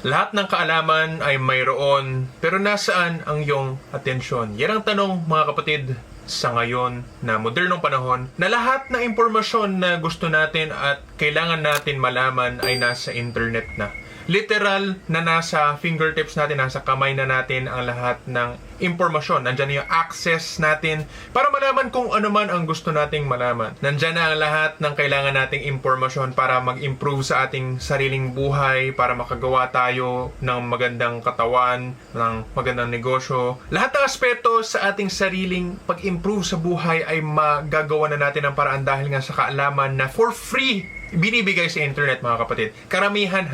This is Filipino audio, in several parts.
Lahat ng kaalaman ay mayroon, pero nasaan ang iyong atensyon? Yan ang tanong, mga kapatid, sa ngayon na modernong panahon, na lahat ng impormasyon na gusto natin at kailangan natin malaman ay nasa internet na. Literal na nasa fingertips natin, nasa kamay na natin ang lahat ng impormasyon. Nandyan yung access natin para malaman kung ano man ang gusto nating malaman. Nandyan na ang lahat ng kailangan nating impormasyon para mag-improve sa ating sariling buhay, para makagawa tayo ng magandang katawan, ng magandang negosyo. Lahat ng aspeto sa ating sariling pag-improve sa buhay ay magagawa na natin ng paraan dahil nga sa kaalaman na for free binibigay sa internet, mga kapatid. Karamihan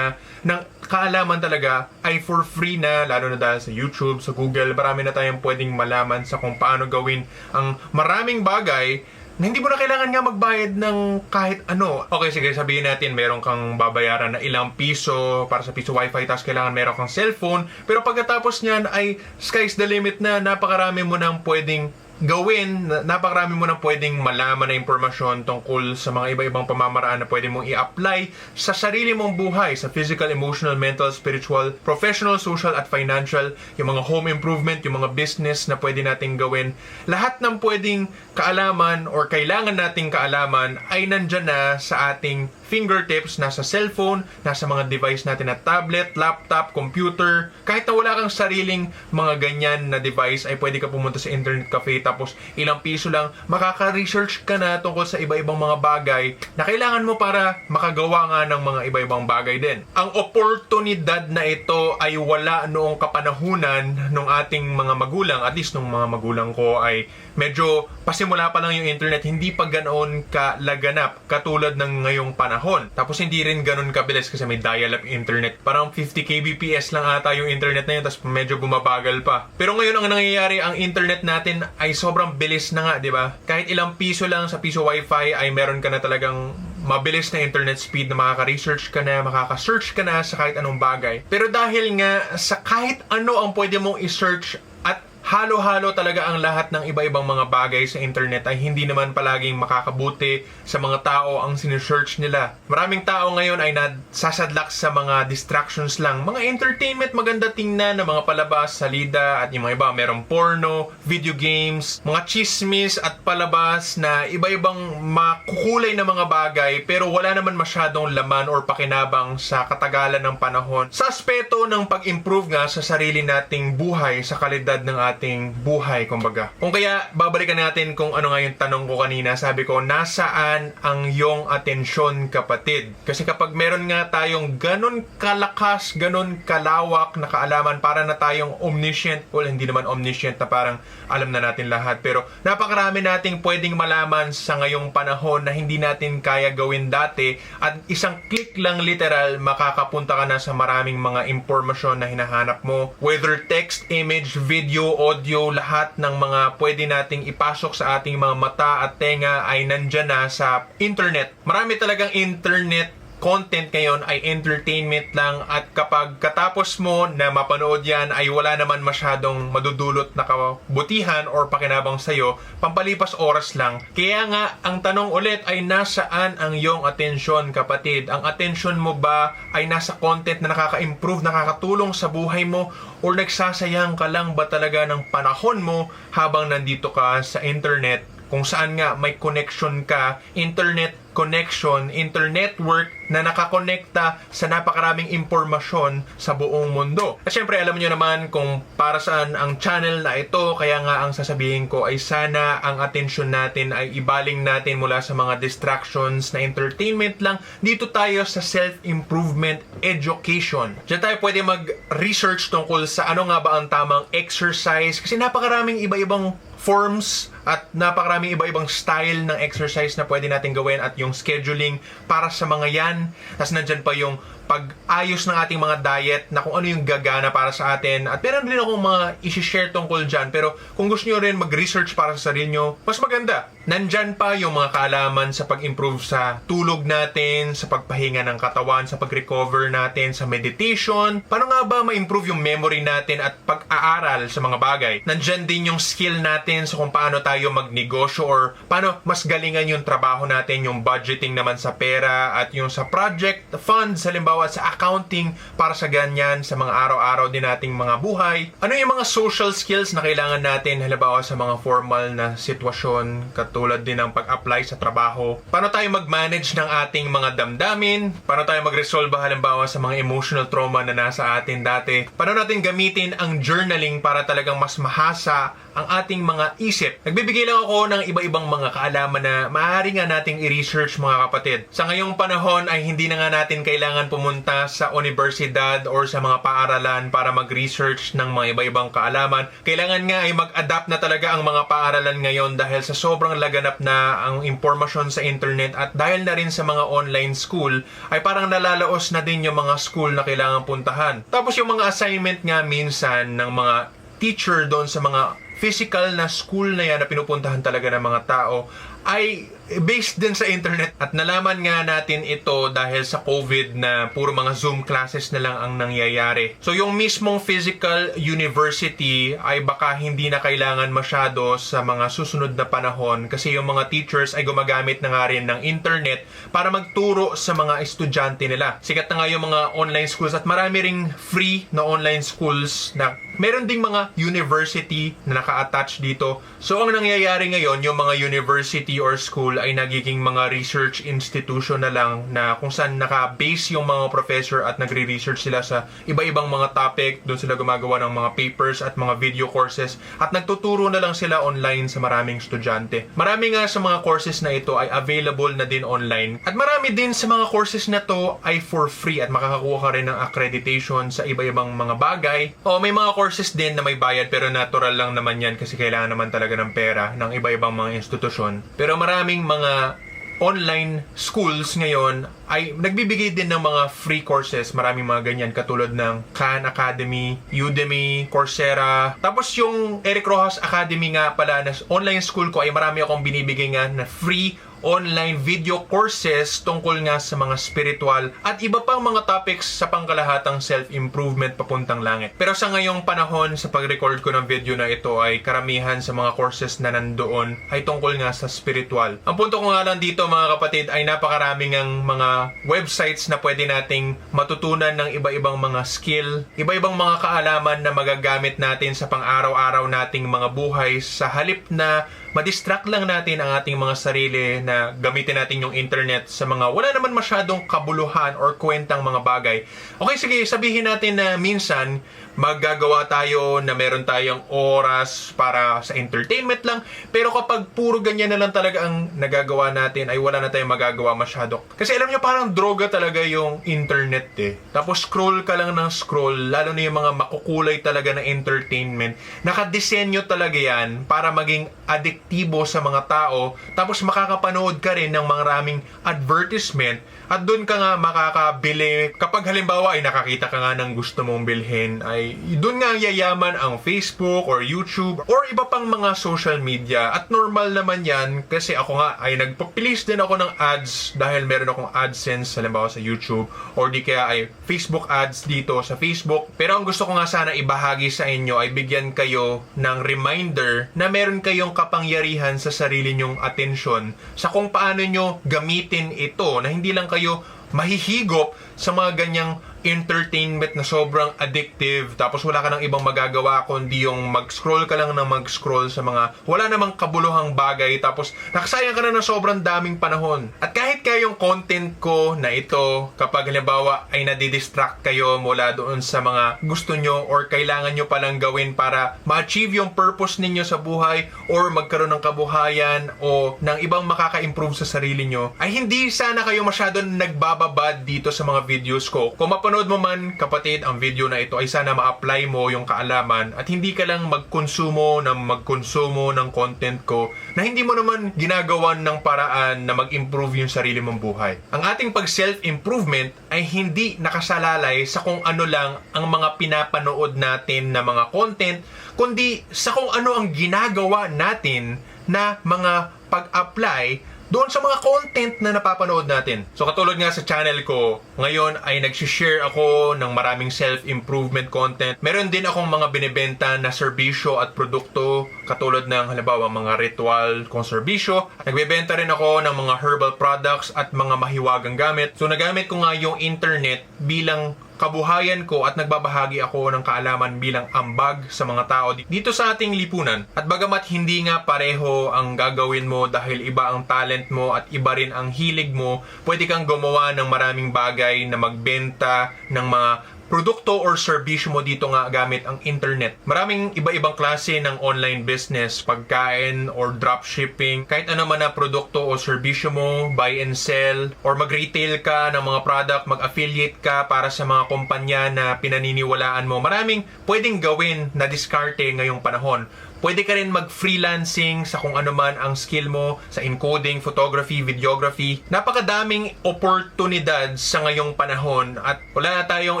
ng kaalaman talaga ay for free na, lalo na dahil sa YouTube, sa Google. Marami na tayong pwedeng malaman sa kung paano gawin ang maraming bagay na hindi mo na kailangan nga magbayad ng kahit ano. Okay, sige, sabihin natin meron kang babayaran na ilang piso para sa piso wifi, tapos kailangan meron kang cellphone. Pero pagkatapos niyan ay sky's the limit na, napakarami mo nang pwedeng gawin, napakarami mo nang pwedeng malaman na impormasyon tungkol sa mga iba-ibang pamamaraan na pwede mong i-apply sa sarili mong buhay, sa physical, emotional, mental, spiritual, professional, social, at financial, yung mga home improvement, yung mga business na pwede nating gawin. Lahat ng pwedeng kaalaman or kailangan nating kaalaman ay nandyan na sa ating fingertips, nasa cellphone, nasa mga device natin na tablet, laptop, computer. Kahit na wala kang sariling mga ganyan na device, ay pwede ka pumunta sa internet cafe, tapos ilang piso lang, makaka-research ka na tungkol sa iba-ibang mga bagay na kailangan mo para makagawa nga ng mga iba-ibang bagay din. Ang oportunidad na ito ay wala noong kapanahunan ng ating mga magulang, at least nung mga magulang ko ay medyo pasimula pa lang yung internet, hindi pa ganoon kalaganap katulad ng ngayong panahon. Tapos hindi rin ganoon kabilis kasi may dial-up internet. Parang 50 kbps lang ata yung internet na yun, tapos medyo bumabagal pa. Pero ngayon ang nangyayari, ang internet natin ay sobrang bilis na nga, di ba? Kahit ilang piso lang sa piso wifi ay meron ka na talagang mabilis na internet speed na makaka-research ka na, makaka-search ka na sa kahit anong bagay. Pero dahil nga sa kahit ano ang pwede mong i-search at halo-halo talaga ang lahat ng iba-ibang mga bagay sa internet, ay hindi naman palaging makakabuti sa mga tao ang sinesearch nila. Maraming tao ngayon ay nasasadlak sa mga distractions lang. Mga entertainment, maganda tingnan na mga palabas, salida, at yung mga iba, merong porno, video games, mga chismis at palabas na iba-ibang makukulay na mga bagay, pero wala naman masyadong laman or pakinabang sa katagalan ng panahon. Sa aspeto ng pag-improve nga sa sarili nating buhay, sa kalidad ng ating buhay, kumbaga. Kung kaya, babalikan natin kung ano nga yung tanong ko kanina. Sabi ko, nasaan ang iyong atensyon, kapatid? Kasi kapag meron nga tayong ganun kalakas, ganun kalawak na kaalaman, para na tayong omniscient, well, hindi naman omniscient na parang alam na natin lahat, pero napakarami nating pwedeng malaman sa ngayong panahon na hindi natin kaya gawin dati, at isang click lang, literal, makakapunta ka na sa maraming mga impormasyon na hinahanap mo, whether text, image, video, audio, lahat ng mga pwede nating ipasok sa ating mga mata at tenga ay nandyan na sa internet. Marami talagang internet content ngayon ay entertainment lang, at kapag katapos mo na mapanood yan ay wala naman masyadong madudulot na kabutihan or pakinabang sa'yo, pampalipas oras lang. Kaya nga, ang tanong ulit ay nasaan ang iyong atensyon, kapatid? Ang atensyon mo ba ay nasa content na nakaka-improve, nakakatulong sa buhay mo, or nagsasayang ka lang ba talaga ng panahon mo habang nandito ka sa internet, kung saan nga may connection ka, internet connection, internetwork na nakakonekta sa napakaraming impormasyon sa buong mundo. At syempre, alam niyo naman kung para saan ang channel na ito, kaya nga ang sasabihin ko ay sana ang atensyon natin ay ibaling natin mula sa mga distractions na entertainment lang. Dito tayo sa self-improvement education. Diyan tayo pwede mag-research tungkol sa ano nga ba ang tamang exercise, kasi napakaraming iba-ibang forms at napakaraming iba-ibang style ng exercise na pwede natin gawin, at yung scheduling para sa mga yan. Tapos nandyan pa yung pag-ayos ng ating mga diet na kung ano yung gagana para sa atin. At meron din akong mga isi-share tungkol dyan. Pero kung gusto nyo rin mag-research para sa sarili nyo, mas maganda. Nandyan pa yung mga kaalaman sa pag-improve sa tulog natin, sa pagpahinga ng katawan, sa pag-recover natin, sa meditation. Paano nga ba ma-improve yung memory natin at pag-aaral sa mga bagay? Nandyan din yung skill natin sa kung paano tayo magnegosyo, or paano mas galingan yung trabaho natin, yung budgeting naman sa pera, at yung sa project funds, halimbawa halimbawa sa accounting, para sa ganyan, sa mga araw-araw din nating mga buhay. Ano yung mga social skills na kailangan natin, halimbawa sa mga formal na sitwasyon, katulad din ng pag-apply sa trabaho. Paano tayo mag-manage ng ating mga damdamin? Paano tayo mag-resolve halimbawa sa mga emotional trauma na nasa atin dati? Paano natin gamitin ang journaling para talagang mas mahasa ang ating mga isip? Nagbibigay lang ako ng iba-ibang mga kaalaman na maaari nga nating i-research, mga kapatid. Sa ngayong panahon ay hindi na nga natin kailangan pumunta sa universidad or sa mga paaralan para mag-research ng mga iba-ibang kaalaman. Kailangan nga ay mag-adapt na talaga ang mga paaralan ngayon dahil sa sobrang laganap na ang impormasyon sa internet, at dahil na rin sa mga online school ay parang nalalaos na din yung mga school na kailangan puntahan. Tapos yung mga assignment nga minsan ng mga teacher doon sa mga physical na school na yan na pinupuntahan talaga ng mga tao ay based din sa internet. At nalaman nga natin ito dahil sa COVID na puro mga Zoom classes na lang ang nangyayari. So yung mismong physical university ay baka hindi na kailangan masyado sa mga susunod na panahon, kasi yung mga teachers ay gumagamit na nga rin ng internet para magturo sa mga estudyante nila. Sikat na nga yung mga online schools, at marami ring free na online schools na meron ding mga university na naka-attach dito. So ang nangyayari ngayon, yung mga university or school ay nagiging mga research institution na lang, na kung saan naka-base yung mga professor at nagre-research sila sa iba-ibang mga topic. Doon sila gumagawa ng mga papers at mga video courses, at nagtuturo na lang sila online sa maraming estudyante. Marami nga sa mga courses na ito ay available na din online, at marami din sa mga courses na to ay for free, at makakakuha ka rin ng accreditation sa iba-ibang mga bagay. O may mga courses din na may bayad, pero natural lang naman yan kasi kailangan naman talaga ng pera ng iba-ibang mga institusyon. Pero maraming mga online schools ngayon ay nagbibigay din ng mga free courses. Maraming mga ganyan katulad ng Khan Academy, Udemy, Coursera. Tapos yung Eric Rojas Academy nga pala na online school ko ay marami akong binibigay nga na free online video courses tungkol nga sa mga spiritual at iba pang mga topics sa pangkalahatang self-improvement papuntang langit. Pero sa ngayong panahon, sa pag-record ko ng video na ito, ay karamihan sa mga courses na nandoon ay tungkol nga sa spiritual. Ang punto ko nga lang dito, mga kapatid, ay napakaraming ang mga websites na pwede nating matutunan ng iba-ibang mga skill, iba-ibang mga kaalaman na magagamit natin sa pang-araw-araw nating mga buhay, sa halip na madistract lang natin ang ating mga sarili na gamitin natin yung internet sa mga wala naman masyadong kabuluhan or kwentang mga bagay. Okay, sige, sabihin natin na minsan maggagawa tayo na meron tayong oras para sa entertainment lang, pero kapag puro ganyan na lang talaga ang nagagawa natin, ay wala na tayong magagawa masyado. Kasi alam nyo, parang droga talaga yung internet eh. Tapos scroll ka lang ng scroll, lalo na yung mga makukulay talaga na entertainment. Nakadesenyo talaga yan para maging adiktibo sa mga tao, tapos makakapanood ka rin ng maraming advertisement, at doon ka nga makakabili. Kapag halimbawa ay nakakita ka nga ng gusto mong bilhin, ay doon nga yayaman ang Facebook or YouTube or iba pang mga social media. At normal naman yan, kasi ako nga ay nagpapilis din ako ng ads dahil meron akong AdSense halimbawa sa YouTube, or di kaya ay Facebook ads dito sa Facebook. Pero ang gusto ko nga sana ibahagi sa inyo ay bigyan kayo ng reminder na meron kayong kapangyarihan sa sarili nyong atensyon sa kung paano nyo gamitin ito, na hindi lang kayo mahihigop sa mga ganyang entertainment na sobrang addictive, tapos wala ka nang ibang magagawa kundi yung mag-scroll ka lang ng mag-scroll sa mga wala namang kabuluhang bagay, tapos nakasayang ka na ng sobrang daming panahon. At kahit kaya yung content ko na ito, kapag halimbawa ay nadidistract kayo mula doon sa mga gusto nyo or kailangan nyo palang gawin para ma-achieve yung purpose ninyo sa buhay or magkaroon ng kabuhayan o ng ibang makaka-improve sa sarili nyo, ay hindi sana kayo masyado nagbababad dito sa mga videos ko. Kung mapanood mo man, kapatid, ang video na ito, ay sana ma-apply mo yung kaalaman at hindi ka lang magkonsumo ng content ko na hindi mo naman ginagawan ng paraan na mag-improve yung sarili mong buhay. Ang ating pag-self-improvement ay hindi nakasalalay sa kung ano lang ang mga pinapanood natin na mga content, kundi sa kung ano ang ginagawa natin na mga pag-apply doon sa mga content na napapanood natin. So katulad nga sa channel ko, ngayon ay nagsishare ako ng maraming self-improvement content. Meron din akong mga binibenta na serbisyo at produkto, katulad ng halimbawa mga ritual kong serbisyo. Nagbebenta rin ako ng mga herbal products at mga mahiwagang gamit. So nagamit ko nga yung internet bilang kabuhayan ko at nagbabahagi ako ng kaalaman bilang ambag sa mga tao dito sa ating lipunan. At bagamat hindi nga pareho ang gagawin mo dahil iba ang talent mo at iba rin ang hilig mo, pwede kang gumawa ng maraming bagay na magbenta ng mga produkto or serbisyo mo dito nga gamit ang internet. Maraming iba-ibang klase ng online business, pagkain or dropshipping, kahit ano man na produkto o serbisyo mo, buy and sell, or mag-retail ka ng mga product, mag-affiliate ka para sa mga kumpanya na pinaniniwalaan mo. Maraming pwedeng gawin na diskarte ngayong panahon. Pwede ka rin mag-freelancing sa kung ano man ang skill mo sa encoding, photography, videography. Napakadaming oportunidad sa ngayong panahon at wala na tayong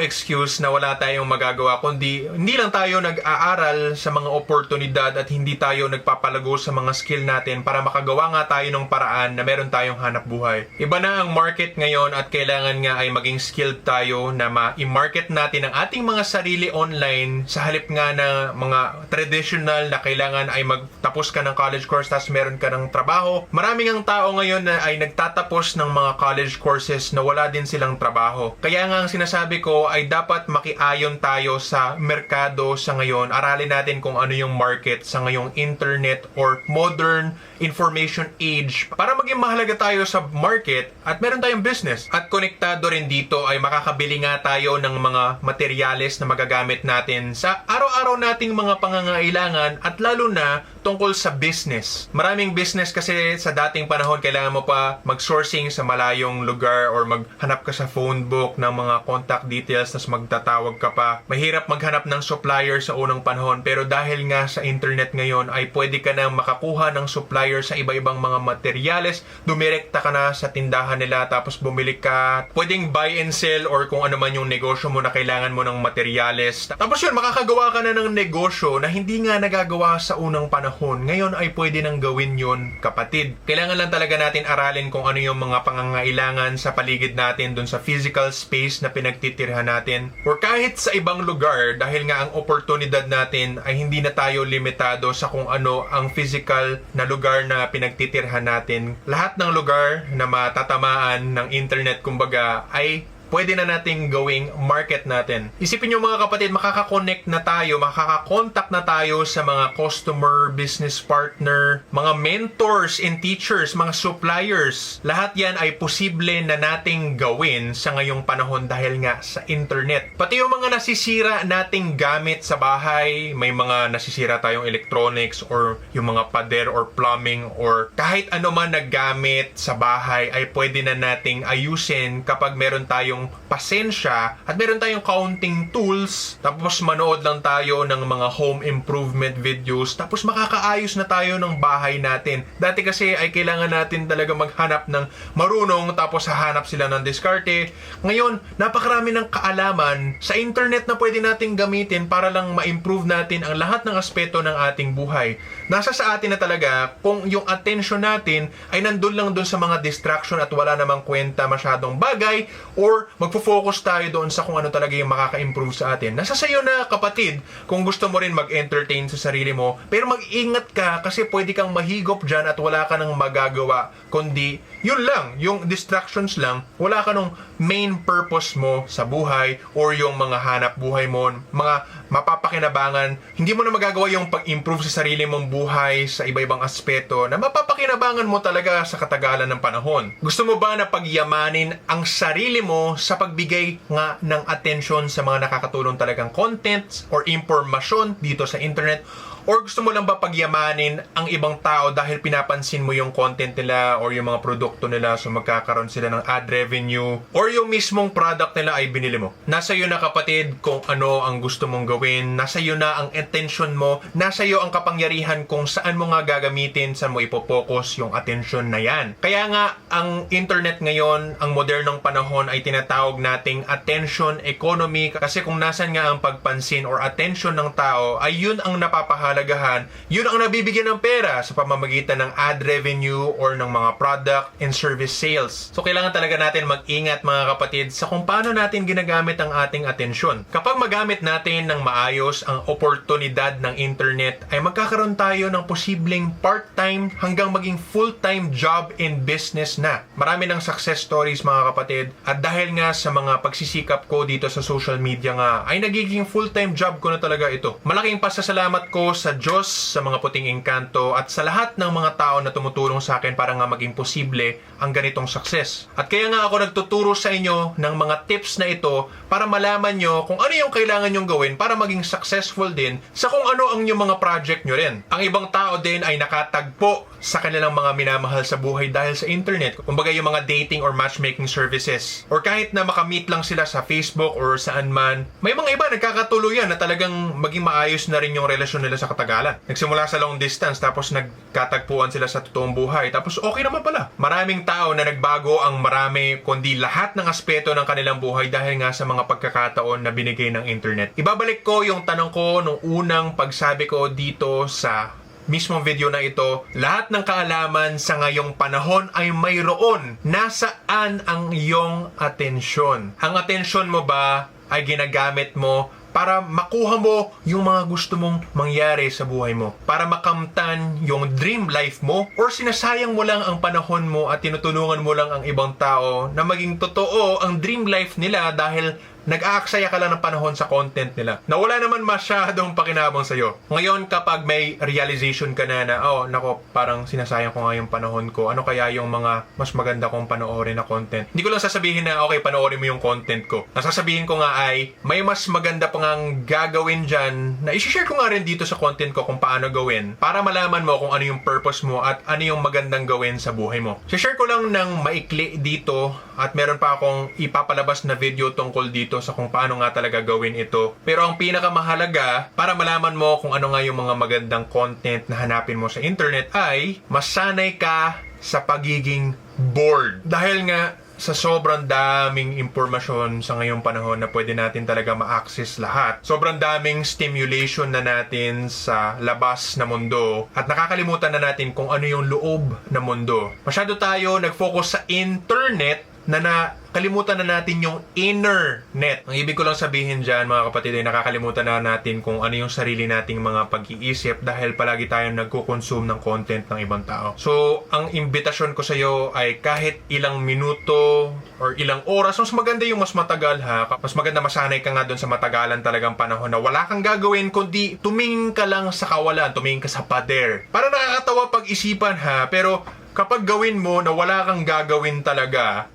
excuse na wala tayong magagawa kundi hindi lang tayo nag-aaral sa mga oportunidad at hindi tayo nagpapalago sa mga skill natin para makagawa nga tayo ng paraan na meron tayong hanap buhay. Iba na ang market ngayon at kailangan nga ay maging skilled tayo na ma-market natin ang ating mga sarili online sa halip nga na mga traditional na kailangan ay magtapos ka ng college course tapos meron ka ng trabaho. Maraming ang tao ngayon na ay nagtatapos ng mga college courses na wala din silang trabaho. Kaya nga ang sinasabi ko ay dapat makiayon tayo sa merkado sa ngayon. Aralin natin kung ano yung market sa ngayong internet or modern information age para maging mahalaga tayo sa market at meron tayong business. At konektado rin dito ay makakabili nga tayo ng mga materyales na magagamit natin sa araw-araw nating mga pangangailangan at lalo na tungkol sa business. Maraming business kasi sa dating panahon kailangan mo pa mag-sourcing sa malayong lugar or maghanap ka sa phone book ng mga contact details tapos magtatawag ka pa. Mahirap maghanap ng supplier sa unang panahon pero dahil nga sa internet ngayon ay pwede ka nang makakuha ng supplier sa iba-ibang mga materyales. Dumirekta ka na sa tindahan nila tapos bumili ka. Pwedeng buy and sell or kung ano man yung negosyo mo na kailangan mo ng materyales. Tapos yun, makakagawa ka na ng negosyo na hindi nga nagagawa sa unang panahon. Ngayon ay pwede nang gawin yun, kapatid. Kailangan lang talaga natin aralin kung ano yung mga pangangailangan sa paligid natin dun sa physical space na pinagtitirhan natin or kahit sa ibang lugar dahil nga ang oportunidad natin ay hindi na tayo limitado sa kung ano ang physical na lugar na pinagtitirhan natin. Lahat ng lugar na matatamaan ng internet kumbaga ay pwede na nating gawing market natin. Isipin nyo mga kapatid, makaka-connect na tayo, makaka-contact na tayo sa mga customer, business partner, mga mentors and teachers, mga suppliers. Lahat yan ay posible na nating gawin sa ngayong panahon dahil nga sa internet. Pati yung mga nasisira nating gamit sa bahay, may mga nasisira tayong electronics or yung mga pader or plumbing or kahit ano man na gamit sa bahay ay pwede na nating ayusin kapag meron tayong pasensya at meron tayong counting tools tapos manood lang tayo ng mga home improvement videos tapos makakaayos na tayo ng bahay natin. Dati kasi ay kailangan natin talaga maghanap ng marunong tapos hahanap sila ng diskarte. Ngayon, napakarami ng kaalaman sa internet na pwede nating gamitin para lang ma-improve natin ang lahat ng aspeto ng ating buhay. Nasa sa atin na talaga kung yung attention natin ay nandun lang dun sa mga distraction at wala namang kwenta masyadong bagay or magfo-focus tayo doon sa kung ano talaga yung makaka-improve sa atin. Nasa sayo na kapatid kung gusto mo rin mag-entertain sa sarili mo pero mag-ingat ka kasi pwede kang mahigop dyan at wala ka nang magagawa kundi yun lang, yung distractions lang, wala ka nung main purpose mo sa buhay or yung mga hanap buhay mo, mga mapapakinabangan. Hindi mo na magagawa yung pag-improve sa sarili mong buhay sa iba-ibang aspeto na mapapakinabangan mo talaga sa katagalan ng panahon. Gusto mo ba na pagyamanin ang sarili mo sa pagbigay nga ng attention sa mga nakakatulong talagang contents or impormasyon dito sa internet? Or gusto mo lang ba pagyamanin ang ibang tao dahil pinapansin mo yung content nila or yung mga produkto nila so magkakaroon sila ng ad revenue or yung mismong product nila ay binili mo? Nasa iyo na kapatid kung ano ang gusto mong gawin. Nasa iyo na ang attention mo. Nasa iyo ang kapangyarihan kung saan mo nga gagamitin, saan mo ipopokus yung attention na yan. Kaya nga ang internet ngayon, ang modernong panahon ay tinatawag nating attention economy kasi kung nasan nga ang pagpansin or attention ng tao ay yun ang napapahalaga kahalagahan, yun ang nabibigyan ng pera sa pamamagitan ng ad revenue or ng mga product and service sales. So kailangan talaga natin mag-ingat mga kapatid sa kung paano natin ginagamit ang ating atensyon. Kapag magamit natin ng maayos ang oportunidad ng internet, ay magkakaroon tayo ng posibleng part-time hanggang maging full-time job in business na. Marami ng success stories mga kapatid, at dahil nga sa mga pagsisikap ko dito sa social media nga, ay nagiging full-time job ko na talaga ito. Malaking pasasalamat ko sa Diyos, sa mga puting engkanto, at sa lahat ng mga tao na tumutulong sa akin para nga maging posible ang ganitong success. At kaya nga ako nagtuturo sa inyo ng mga tips na ito para malaman nyo kung ano yung kailangan nyong gawin para maging successful din sa kung ano ang yung mga project nyo rin. Ang ibang tao din ay nakatagpo sa kanilang mga minamahal sa buhay dahil sa internet. Kumbaga yung mga dating or matchmaking services. Or kahit na makamit lang sila sa Facebook or saan man, may mga iba nagkakatuluyan na talagang maging maayos na rin yung relasyon nila sa katagalan. Nagsimula sa long distance tapos nagkatagpuan sila sa totoong buhay. Tapos okay naman pala. Maraming tao na nagbago ang marami kundi lahat ng aspeto ng kanilang buhay dahil nga sa mga pagkakataon na binigay ng internet. Ibabalik ko yung tanong ko nung unang pagsabi ko dito sa mismong video na ito, lahat ng kaalaman sa ngayong panahon ay mayroon. Nasaan ang iyong atensyon? Ang atensyon mo ba ay ginagamit mo para makuha mo yung mga gusto mong mangyari sa buhay mo? Para makamtan yung dream life mo? Or sinasayang mo lang ang panahon mo at tinutulungan mo lang ang ibang tao na maging totoo ang dream life nila dahil nag-aaksaya ka lang ng panahon sa content nila na wala naman masyadong pakinabang sa'yo. Ngayon, kapag may realization ka na oh, nako, parang sinasayang ko nga yung panahon ko, ano kaya yung mga mas maganda kong panoorin na content? Hindi ko lang sasabihin na, okay, panoorin mo yung content ko. Nasasabihin ko nga ay, may mas maganda pa ngang gagawin dyan na isi-share ko nga rin dito sa content ko kung paano gawin para malaman mo kung ano yung purpose mo at ano yung magandang gawin sa buhay mo. Share ko lang ng maikli dito at meron pa akong ipapalabas na video tungkol dito sa kung paano nga talaga gawin ito. Pero ang pinakamahalaga para malaman mo kung ano nga yung mga magandang content na hanapin mo sa internet ay masanay ka sa pagiging bored. Dahil nga sa sobrang daming impormasyon sa ngayong panahon na pwede natin talaga ma-access lahat. Sobrang daming stimulation na natin sa labas na mundo at nakakalimutan na natin kung ano yung loob na mundo. Masyado tayo nag-focus sa internet na nakalimutan na natin yung inner net. Ang ibig ko lang sabihin dyan, mga kapatid, ay nakakalimutan na natin kung ano yung sarili nating mga pag-iisip dahil palagi tayong nagko-consume ng content ng ibang tao. So, ang imbitasyon ko sa iyo ay kahit ilang minuto or ilang oras, mas maganda yung mas matagal ha. Mas maganda masanay ka nga doon sa matagalan talagang panahon na wala kang gagawin kundi tumingin ka lang sa kawalan, tumingin ka sa pader. Para nakakatawa pag-isipan ha, pero kapag gawin mo na wala kang gagawin talaga,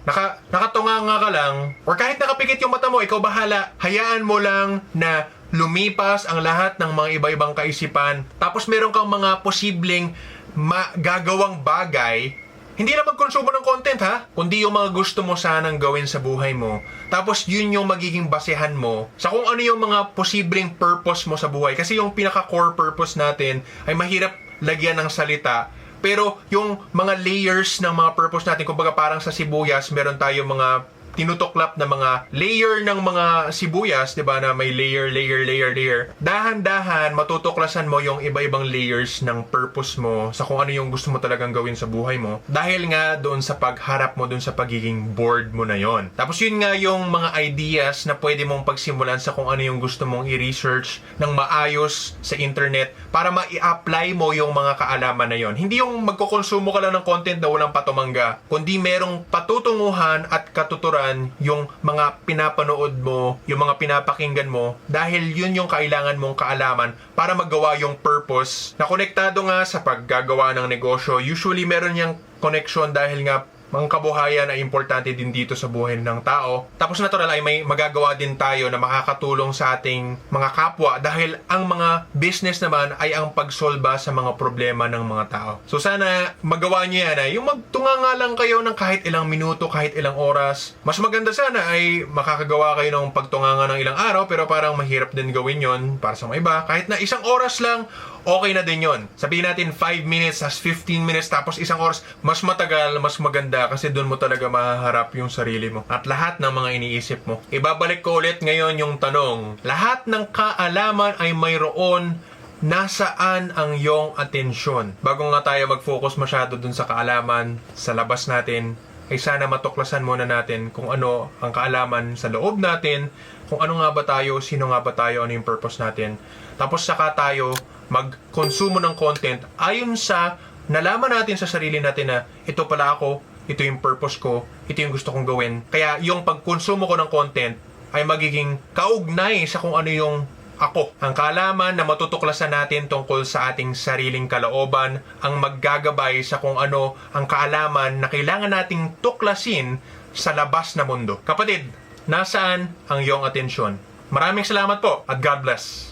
nakatunganga ka lang, or kahit nakapikit yung mata mo, ikaw bahala, hayaan mo lang na lumipas ang lahat ng mga iba-ibang kaisipan, tapos meron kang mga posibleng magagawang bagay, hindi na magkonsumo ng content ha, kundi yung mga gusto mo sanang gawin sa buhay mo. Tapos yun yung magiging basehan mo sa kung ano yung mga posibleng purpose mo sa buhay. Kasi yung pinaka-core purpose natin ay mahirap lagyan ng salita. Pero yung mga layers ng mga purpose natin, kumbaga parang sa sibuyas, meron tayo mga tinutuklap na mga layer ng mga sibuyas, 'di ba, na may layer. Dahan-dahan matutuklasan mo yung iba-ibang layers ng purpose mo sa kung ano yung gusto mo talagang gawin sa buhay mo. Dahil nga doon sa pagharap mo doon sa pagiging bored mo na yon. Tapos yun nga yung mga ideas na pwede mong pagsimulan sa kung ano yung gusto mong i-research ng maayos sa internet para ma-i-apply mo yung mga kaalaman na yon. Hindi yung magkokonsumo ka lang ng content na walang patumangga, kundi merong patutunguhan at katuturan yung mga pinapanood mo, yung mga pinapakinggan mo, dahil yun yung kailangan mong kaalaman para magawa yung purpose na konektado nga sa paggagawa ng negosyo. Usually meron yung connection dahil nga ang kabuhayan ay importante din dito sa buhay ng tao. Tapos natural ay may magagawa din tayo na makakatulong sa ating mga kapwa dahil ang mga business naman ay ang pagsolba sa mga problema ng mga tao. So sana magawa nyo yan ay yung magtunga nga lang kayo ng kahit ilang minuto, kahit ilang oras. Mas maganda sana ay makakagawa kayo ng pagtunga nga ng ilang araw, pero parang mahirap din gawin yon para sa mga iba. Kahit na isang oras lang, okay na din yon. Sabihin natin 5 minutes, as 15 minutes, tapos isang oras, mas matagal, mas maganda kasi doon mo talaga mahaharap yung sarili mo at lahat ng mga iniisip mo. Ibabalik ko ulit ngayon yung tanong. Lahat ng kaalaman ay mayroon. nasaan ang iyong atensyon? Bago nga tayo mag-focus masyado dun sa kaalaman sa labas natin, ay sana matuklasan muna natin kung ano ang kaalaman sa loob natin, kung ano nga ba tayo, sino nga ba tayo, ano yung purpose natin. Tapos saka tayo mag-consume ng content ayon sa nalaman natin sa sarili natin na ito pala ako, ito yung purpose ko, ito yung gusto kong gawin. Kaya yung pag-consume ko ng content ay magiging kaugnay sa kung ano yung ako. Ang kaalaman na matutuklasan natin tungkol sa ating sariling kalooban ang maggagabay sa kung ano ang kaalaman na kailangan nating tuklasin sa labas na mundo. Kapatid, nasaan ang iyong atensyon? Maraming salamat po at God bless.